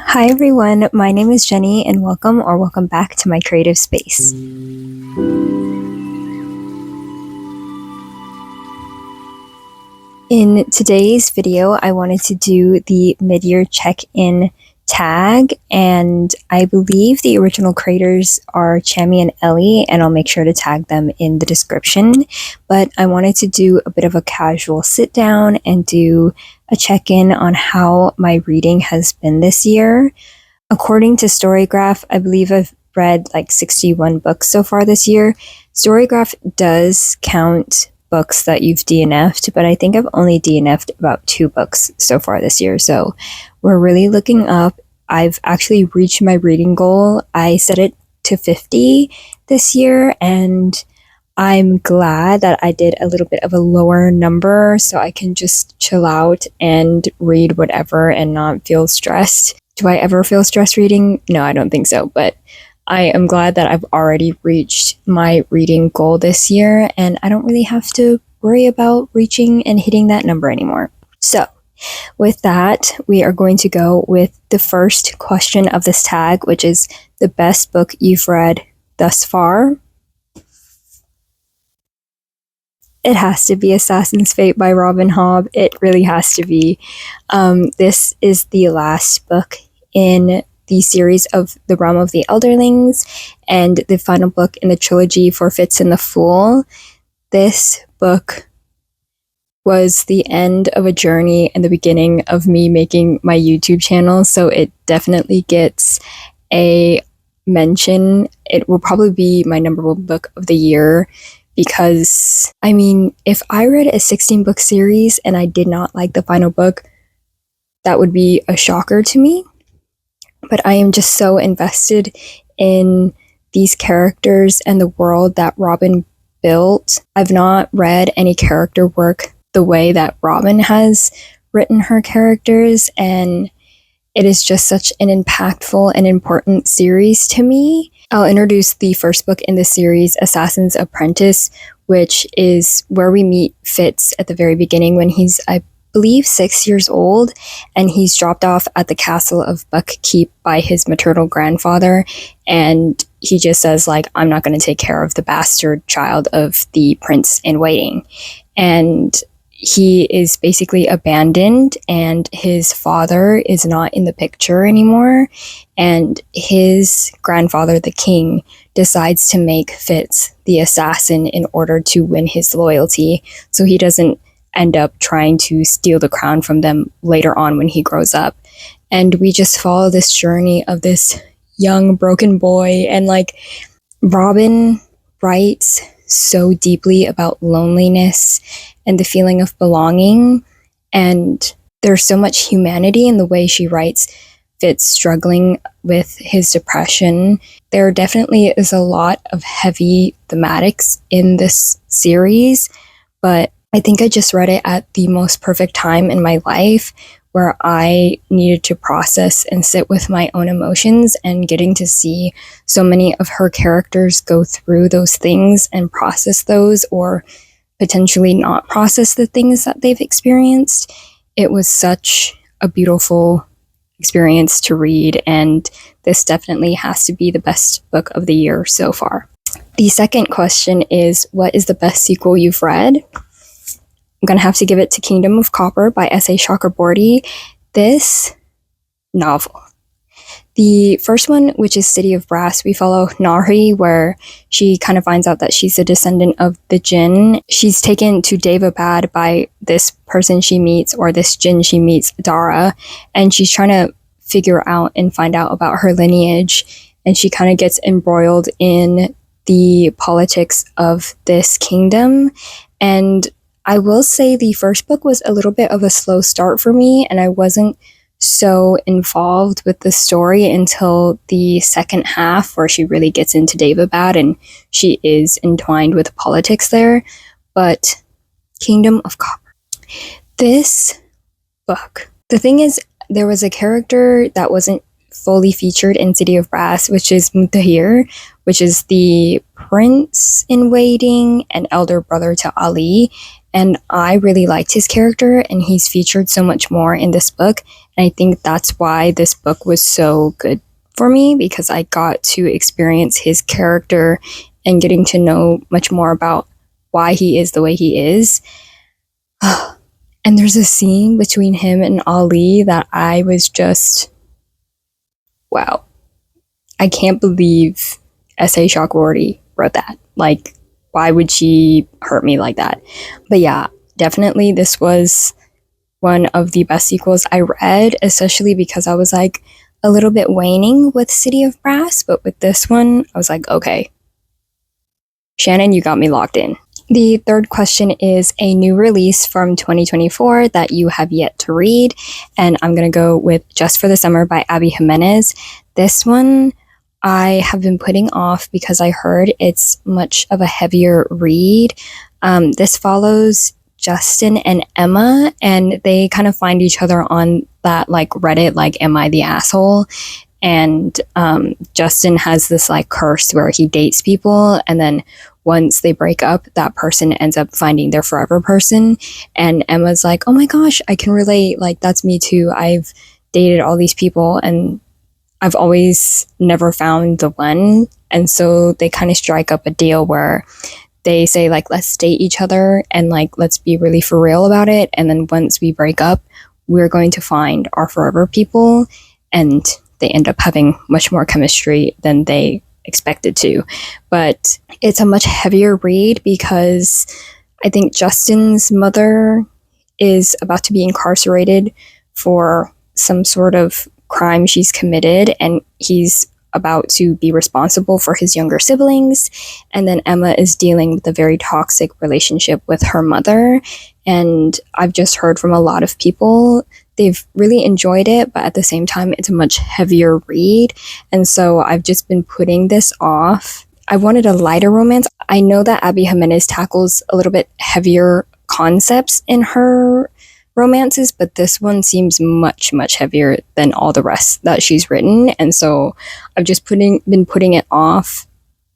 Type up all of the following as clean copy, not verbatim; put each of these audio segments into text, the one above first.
Hi everyone, my name is Jenny and welcome back to my creative space. In today's video, I wanted to do the mid-year check-in tag, and I believe the original creators are Chammy and Ellie, and I'll make sure to tag them in the description. But I wanted to do a bit of a casual sit down and do a check-in on how my reading has been this year. According to Storygraph, I believe I've read like 61 books so far this year. Storygraph does count books that you've DNF'd, but I think I've only DNF'd about 2 books so far this year. So we're really looking up. I've actually reached my reading goal. I set it to 50 this year, and I'm glad that I did a little bit of a lower number so I can just chill out and read whatever and not feel stressed. Do I ever feel stressed reading? No, I don't think so, but I am glad that I've already reached my reading goal this year, and I don't really have to worry about reaching and hitting that number anymore. So, with that, we are going to go with the first question of this tag, which is the best book you've read thus far. It has to be Assassin's Fate by Robin Hobb. It really has to be. This is the last book in the series of The Realm of the Elderlings and the final book in the trilogy for Fitz and the Fool. This book was the end of a journey and the beginning of me making my YouTube channel, so it definitely gets a mention. It will probably be my number 1 book of the year because, I mean, if I read a 16-book series and I did not like the final book, that would be a shocker to me. But I am just so invested in these characters and the world that Robin built. I've not read any character work the way that Robin has written her characters, and it is just such an impactful and important series to me. I'll introduce the first book in the series, Assassin's Apprentice, which is where we meet Fitz at the very beginning when he's, I believe, 6 years old, and he's dropped off at the castle of Buckkeep by his maternal grandfather, and he just says, like, I'm not going to take care of the bastard child of the prince in waiting. And he is basically abandoned, and his father is not in the picture anymore, and his grandfather, the king, decides to make Fitz the assassin in order to win his loyalty, so he doesn't end up trying to steal the crown from them later on when he grows up. And we just follow this journey of this young broken boy, and like, Robin writes so deeply about loneliness and the feeling of belonging, and there's so much humanity in the way she writes Fitz struggling with his depression. There definitely is a lot of heavy thematics in this series, but I think I just read it at the most perfect time in my life where I needed to process and sit with my own emotions, and getting to see so many of her characters go through those things and process those, or potentially not process the things that they've experienced. It was such a beautiful experience to read, and this definitely has to be the best book of the year so far. The second question is, what is the best sequel you've read? I'm going to have to give it to Kingdom of Copper by S.A. Chakraborty. This novel. The first one, which is City of Brass, we follow Nahri, where she kind of finds out that she's a descendant of the Jinn. She's taken to Daevabad by this person she meets, or this Jinn she meets, Dara, and she's trying to figure out and find out about her lineage, and she kind of gets embroiled in the politics of this kingdom. And I will say the first book was a little bit of a slow start for me, and I wasn't so involved with the story until the second half, where she really gets into Daevabad and she is entwined with politics there. But Kingdom of Copper. This book, the thing is, there was a character that wasn't fully featured in City of Brass, which is Mutahir, which is the prince in waiting and elder brother to Ali. And I really liked his character, and he's featured so much more in this book. And I think that's why this book was so good for me, because I got to experience his character and getting to know much more about why he is the way he is. And there's a scene between him and Ali that I was just, wow. I can't believe S.A. Chakraborty wrote that. Like, why would she hurt me like that? But yeah, definitely this was one of the best sequels I read, especially because I was like a little bit waning with City of Brass, but with this one, I was like, okay, Shannon, you got me locked in. The third question is a new release from 2024 that you have yet to read, and I'm going to go with Just for the Summer by Abby Jimenez. This one I have been putting off because I heard it's much of a heavier read. This follows Justin and Emma, and they kind of find each other on that like Reddit, like, am I the asshole? And Justin has this like curse where he dates people, and then once they break up, that person ends up finding their forever person. And Emma's like, oh my gosh, I can relate. Like, that's me too. I've dated all these people and I've always never found the one. And so they kind of strike up a deal where they say, like, let's date each other and like, let's be really for real about it. And then once we break up, we're going to find our forever people. And they end up having much more chemistry than they expected to. But it's a much heavier read because I think Justin's mother is about to be incarcerated for some sort of crime she's committed, and he's about to be responsible for his younger siblings. And then Emma is dealing with a very toxic relationship with her mother. And I've just heard from a lot of people they've really enjoyed it, but at the same time, it's a much heavier read. And so I've just been putting this off. I wanted a lighter romance. I know that Abby Jimenez tackles a little bit heavier concepts in her romances, but this one seems much, much heavier than all the rest that she's written. And so I've just been putting it off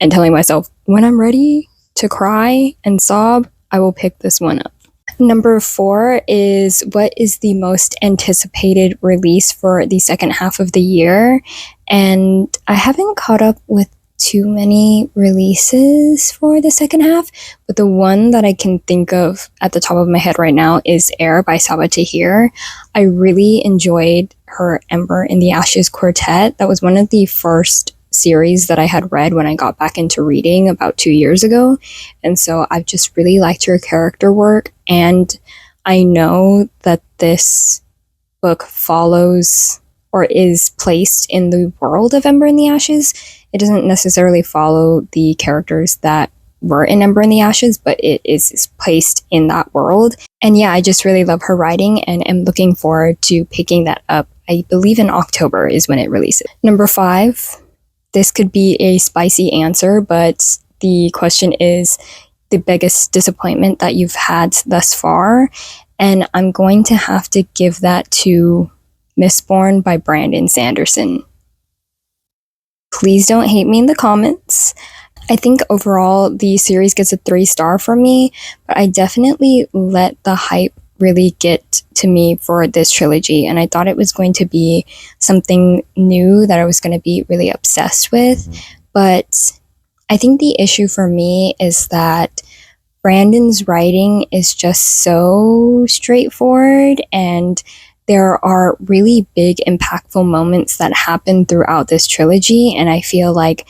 and telling myself, when I'm ready to cry and sob, I will pick this one up. Number 4 is what is the most anticipated release for the second half of the year. And I haven't caught up with too many releases for the second half, but the one that I can think of at the top of my head right now is Air by Sabaa Tahir. I really enjoyed her Ember in the Ashes quartet. That was one of the first series that I had read when I got back into reading about 2 years ago. And so I've just really liked her character work. And I know that this book follows or is placed in the world of Ember in the Ashes. It doesn't necessarily follow the characters that were in Ember in the Ashes, but it is placed in that world. And yeah, I just really love her writing and am looking forward to picking that up. I believe in October is when it releases. Number 5, this could be a spicy answer, but the question is the biggest disappointment that you've had thus far. And I'm going to have to give that to Mistborn by Brandon Sanderson. Please don't hate me in the comments. I think overall the series gets a 3-star from me, but I definitely let the hype really get to me for this trilogy, and I thought it was going to be something new that I was going to be really obsessed with. But I think the issue for me is that Brandon's writing is just so straightforward, and there are really big impactful moments that happen throughout this trilogy, and I feel like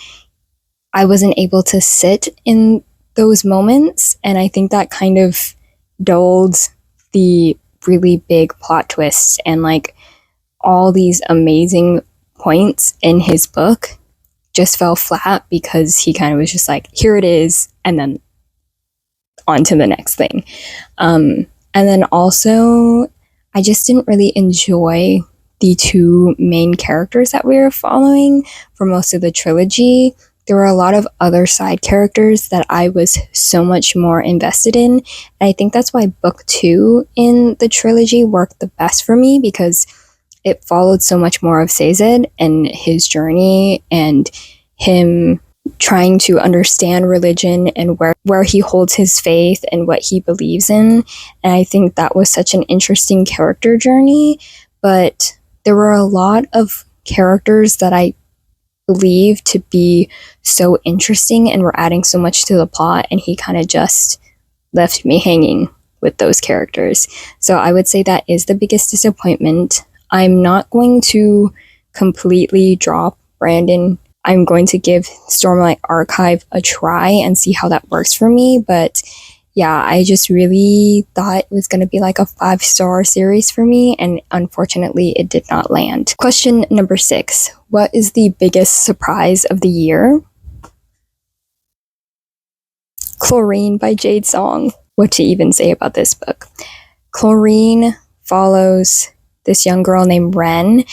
I wasn't able to sit in those moments, and I think that kind of dulled the really big plot twists and like all these amazing points in his book just fell flat because he kind of was just like, here it is, and then on to the next thing. And then also, I just didn't really enjoy the 2 main characters that we were following for most of the trilogy. There were a lot of other side characters that I was so much more invested in. And I think that's why book 2 in the trilogy worked the best for me, because it followed so much more of Sazed and his journey and him trying to understand religion and where he holds his faith and what he believes in. And I think that was such an interesting character journey. But there were a lot of characters that I believe to be so interesting and were adding so much to the plot, and he kind of just left me hanging with those characters. So I would say that is the biggest disappointment. I'm not going to completely drop Brandon. I'm going to give Stormlight Archive a try and see how that works for me. But yeah, I just really thought it was going to be like a 5-star series for me, and unfortunately it did not land. Question number 6. What is the biggest surprise of the year? Chlorine by Jade Song. What to even say about this book? Chlorine follows this young girl named Ren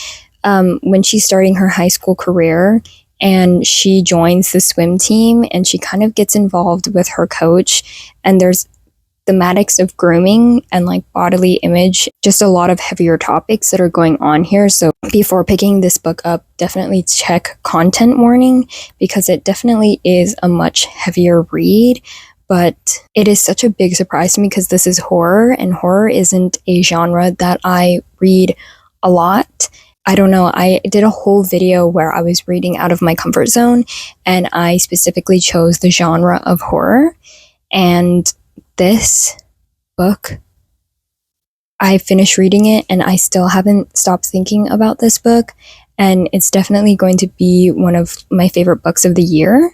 when she's starting her high school career, and she joins the swim team, and she kind of gets involved with her coach, and there's thematics of grooming and like bodily image, just a lot of heavier topics that are going on here. So before picking this book up, definitely check content warning, because it definitely is a much heavier read. But it is such a big surprise to me because this is horror, and horror isn't a genre that I read a lot. I don't know, I did a whole video where I was reading out of my comfort zone, and I specifically chose the genre of horror. And this book, I finished reading it and I still haven't stopped thinking about this book, and it's definitely going to be one of my favorite books of the year.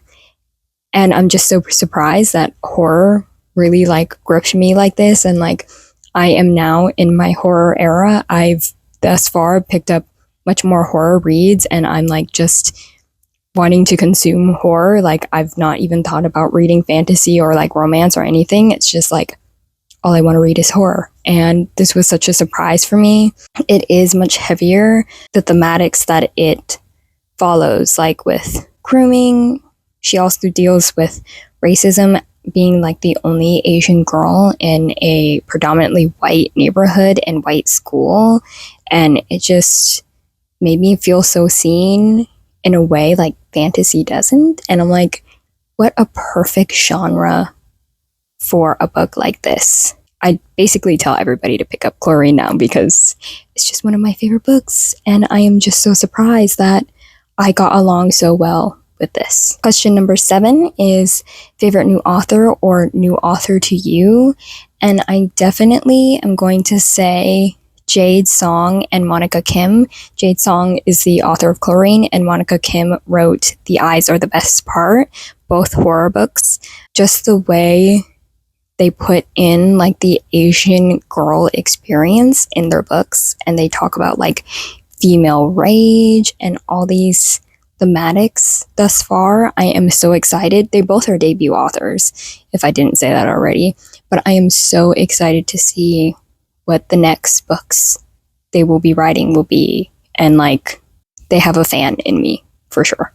And I'm just so surprised that horror really like gripped me like this, and like I am now in my horror era. I've thus far picked up much more horror reads, and I'm like just wanting to consume horror. Like I've not even thought about reading fantasy or like romance or anything. It's just like all I want to read is horror. And this was such a surprise for me. It is much heavier. The thematics that it follows, like with grooming, she also deals with racism, being like the only Asian girl in a predominantly white neighborhood and white school. And it just made me feel so seen in a way like fantasy doesn't. And I'm like, what a perfect genre for a book like this. I basically tell everybody to pick up Chlorine now because it's just one of my favorite books, and I am just so surprised that I got along so well with this. Question number 7 is favorite new author or new author to you, and I definitely am going to say Jade Song and Monica Kim. Jade Song is the author of Chlorine, and Monica Kim wrote The Eyes Are the Best Part, both horror books. Just the way they put in like the Asian girl experience in their books, and they talk about like female rage and all these thematics thus far. I am so excited. They both are debut authors, if I didn't say that already, but I am so excited to see what the next books they will be writing will be, and like they have a fan in me for sure.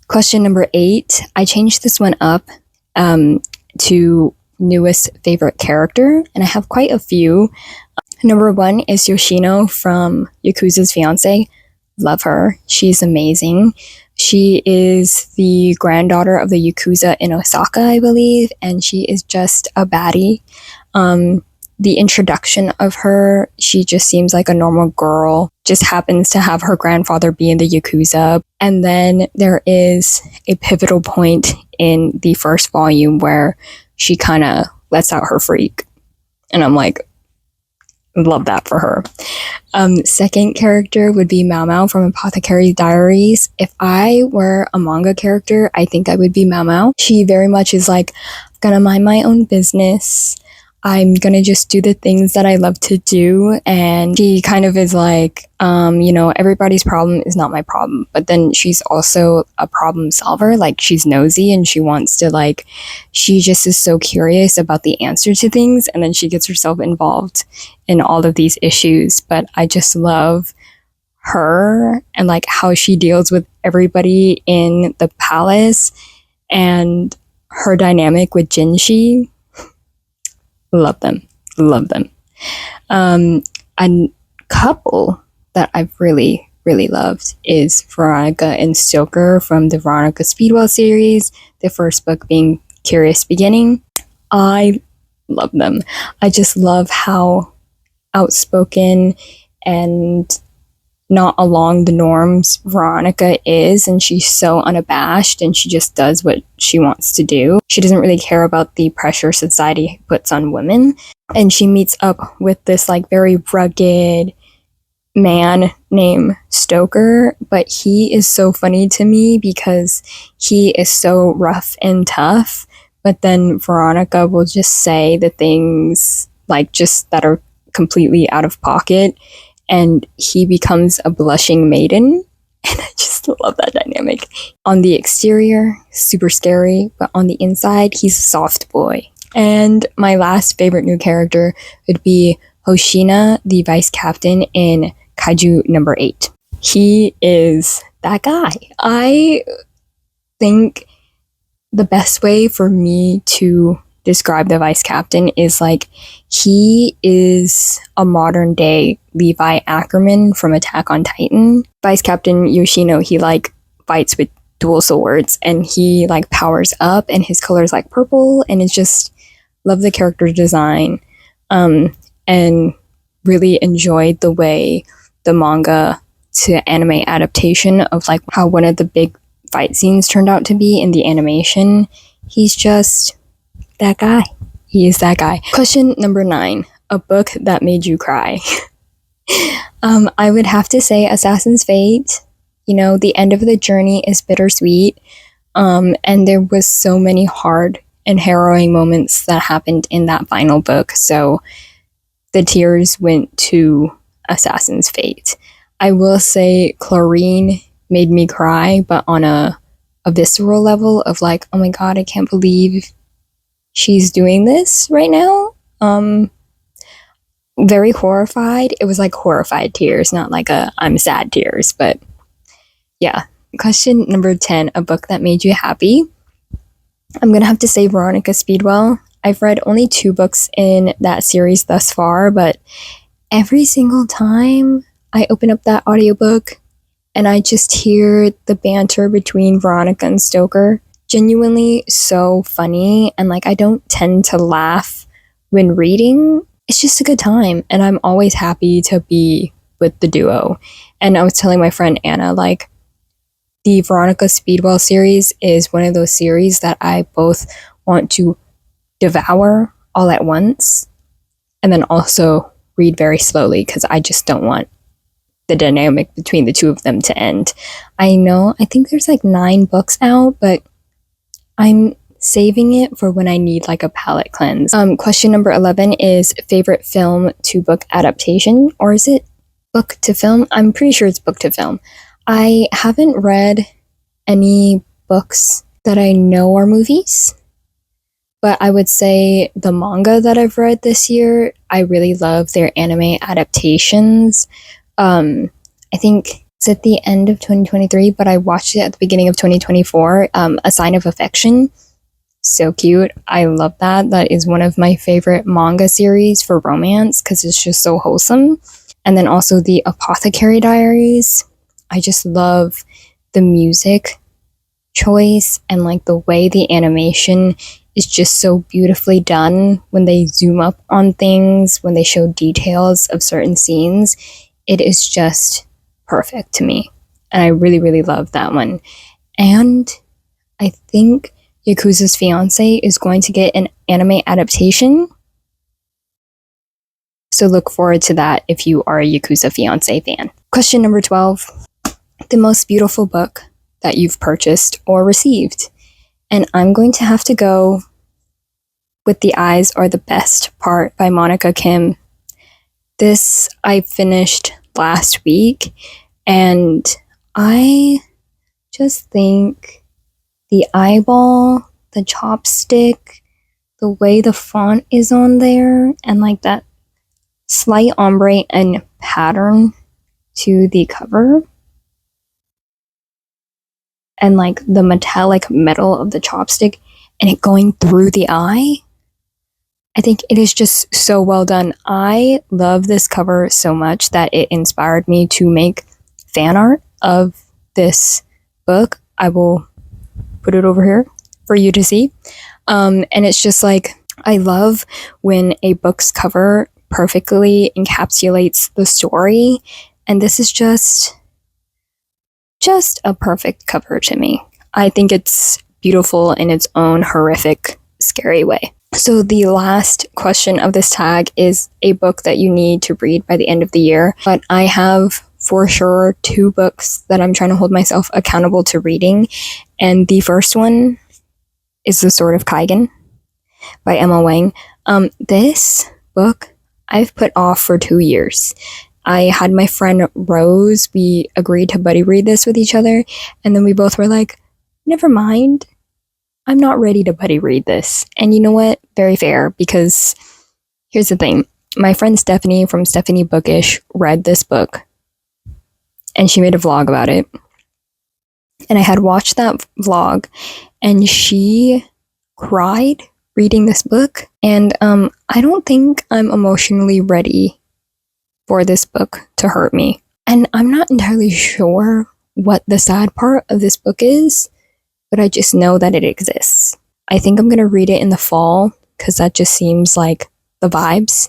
Question number 8, I changed this one up to newest favorite character, and I have quite a few. Number 1 is Yoshino from Yakuza's Fiancé. Love her. She's amazing. She is the granddaughter of the Yakuza in Osaka, I believe, and she is just a baddie. The introduction of her, she just seems like a normal girl, just happens to have her grandfather be in the Yakuza. And then there is a pivotal point in the first volume where she kind of lets out her freak. And I'm like, love that for her. Second character would be Mao Mao from Apothecary Diaries. If I were a manga character, I think I would be Mao Mao. She very much is like, I'm gonna mind my own business. I'm gonna just do the things that I love to do. And she kind of is like, everybody's problem is not my problem. But then she's also a problem solver. Like, she's nosy and she wants to she just is so curious about the answer to things. And then she gets herself involved in all of these issues. But I just love her and like how she deals with everybody in the palace and her dynamic with Jinshi. Love them. A couple that I've really really loved is Veronica and Stoker from the Veronica Speedwell series, the first book being Curious Beginning. I love them. I just love how outspoken and not along the norms Veronica is, and she's so unabashed and she just does what she wants to do. She doesn't really care about the pressure society puts on women, and she meets up with this like very rugged man named Stoker, but he is so funny to me because he is so rough and tough, but then Veronica will just say the things like just that are completely out of pocket, and he becomes a blushing maiden. And I just love that dynamic. On the exterior, super scary, but on the inside, he's a soft boy. And my last favorite new character would be Hoshina, the vice captain in Kaiju number 8. He is that guy. I think the best way for me to describe the vice captain is like he is a modern day Levi Ackerman from Attack on Titan. Vice Captain Yoshino, he like fights with dual swords and he like powers up and his color is like purple, and it's just love the character design, and really enjoyed the way the manga to anime adaptation of like how one of the big fight scenes turned out to be in the animation. He's just that guy. He is that guy. Question number 9. A book that made you cry. I would have to say Assassin's Fate. You know, the end of the journey is bittersweet. And there was so many hard and harrowing moments that happened in that final book. So the tears went to Assassin's Fate. I will say Chlorine made me cry, but on a visceral level of like, oh my god, I can't believe she's doing this right now. Very horrified. It was like horrified tears, not like I'm sad tears, but yeah. Question number 10, a book that made you happy. I'm gonna have to say Veronica Speedwell. I've read only 2 books in that series thus far, but every single time I open up that audiobook and I just hear the banter between Veronica and Stoker, genuinely so funny, and like I don't tend to laugh when reading. It's just a good time, and I'm always happy to be with the duo. And I was telling my friend Anna, like, the Veronica Speedwell series is one of those series that I both want to devour all at once and then also read very slowly because I just don't want the dynamic between the two of them to end. I think there's like 9 books out, but I'm saving it for when I need like a palate cleanse. Question number 11 is favorite film to book adaptation, or is it book to film? I'm pretty sure it's book to film. I haven't read any books that I know are movies, but I would say the manga that I've read this year, I really love their anime adaptations. I think it's at the end of 2023, but I watched it at the beginning of 2024. A Sign of Affection. So cute. I love that. That is one of my favorite manga series for romance because it's just so wholesome. And then also the Apothecary Diaries. I just love the music choice and like the way the animation is just so beautifully done when they zoom up on things, when they show details of certain scenes. It is just perfect to me. And I really, really love that one. And I think Yakuza's Fiancé is going to get an anime adaptation. So look forward to that if you are a Yakuza Fiancé fan. Question number 12. The most beautiful book that you've purchased or received. And I'm going to have to go with The Eyes Are the Best Part by Monica Kim. This I finished last week, and I just think the eyeball, the chopstick, the way the font is on there, and like that slight ombre and pattern to the cover, and like the metallic metal of the chopstick and it going through the eye. I think it is just so well done. I love this cover so much that it inspired me to make fan art of this book. I will put it over here for you to see. And it's just like, I love when a book's cover perfectly encapsulates the story, and this is just a perfect cover to me. I think it's beautiful in its own horrific, scary way. So the last question of this tag is a book that you need to read by the end of the year, but I have for sure 2 books that I'm trying to hold myself accountable to reading, and the first one is The Sword of Kaigan by Emma Wang. This book I've put off for 2 years. I had my friend Rose, we agreed to buddy read this with each other, and then we both were like, never mind, I'm not ready to buddy read this. And you know what? Very fair, because here's the thing. My friend Stephanie from Stephanie Bookish read this book, and she made a vlog about it. And I had watched that vlog, and she cried reading this book. And I don't think I'm emotionally ready for this book to hurt me. And I'm not entirely sure what the sad part of this book is, but I just know that it exists. I think I'm going to read it in the fall, because that just seems like the vibes.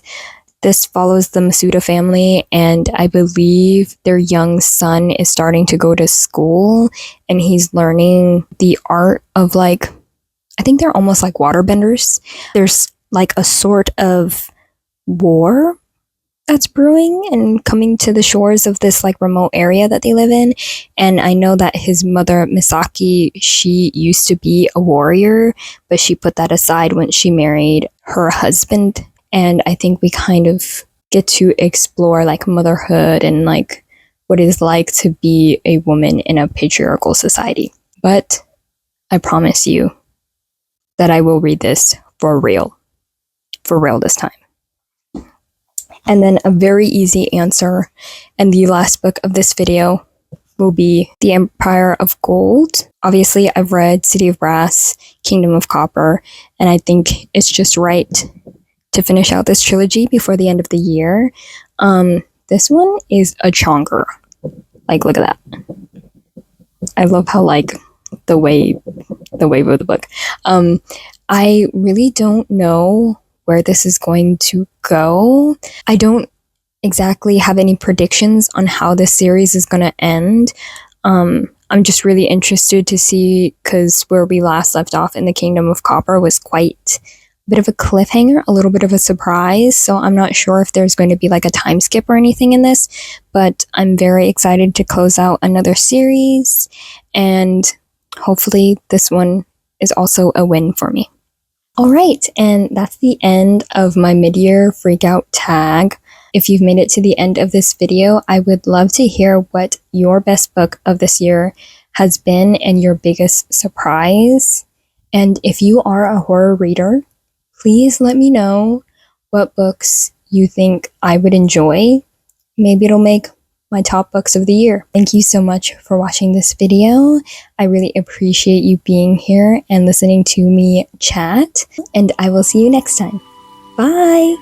This follows the Masuda family, and I believe their young son is starting to go to school, and he's learning the art of, like, I think they're almost like waterbenders. There's like a sort of war that's brewing and coming to the shores of this like remote area that they live in. And I know that his mother, Misaki, she used to be a warrior, but she put that aside when she married her husband. And I think we kind of get to explore like motherhood and like what it is like to be a woman in a patriarchal society. But I promise you that I will read this for real this time. And then a very easy answer, and the last book of this video will be The Empire of Gold. Obviously, I've read City of Brass, Kingdom of Copper, and I think it's just right to finish out this trilogy before the end of the year. This one is a chonker. Like, look at that. I love how, like, the wave of the book. I really don't know where this is going to go. I don't exactly have any predictions on how this series is going to end. I'm just really interested to see, because where we last left off in the Kingdom of Copper was quite a bit of a cliffhanger, a little bit of a surprise, so I'm not sure if there's going to be like a time skip or anything in this, but I'm very excited to close out another series, and hopefully this one is also a win for me. All right, and that's the end of my mid-year freakout tag. If you've made it to the end of this video, I would love to hear what your best book of this year has been and your biggest surprise. And if you are a horror reader, please let me know what books you think I would enjoy. Maybe it'll make my top books of the year. Thank you so much for watching this video. I really appreciate you being here and listening to me chat, and I will see you next time. Bye!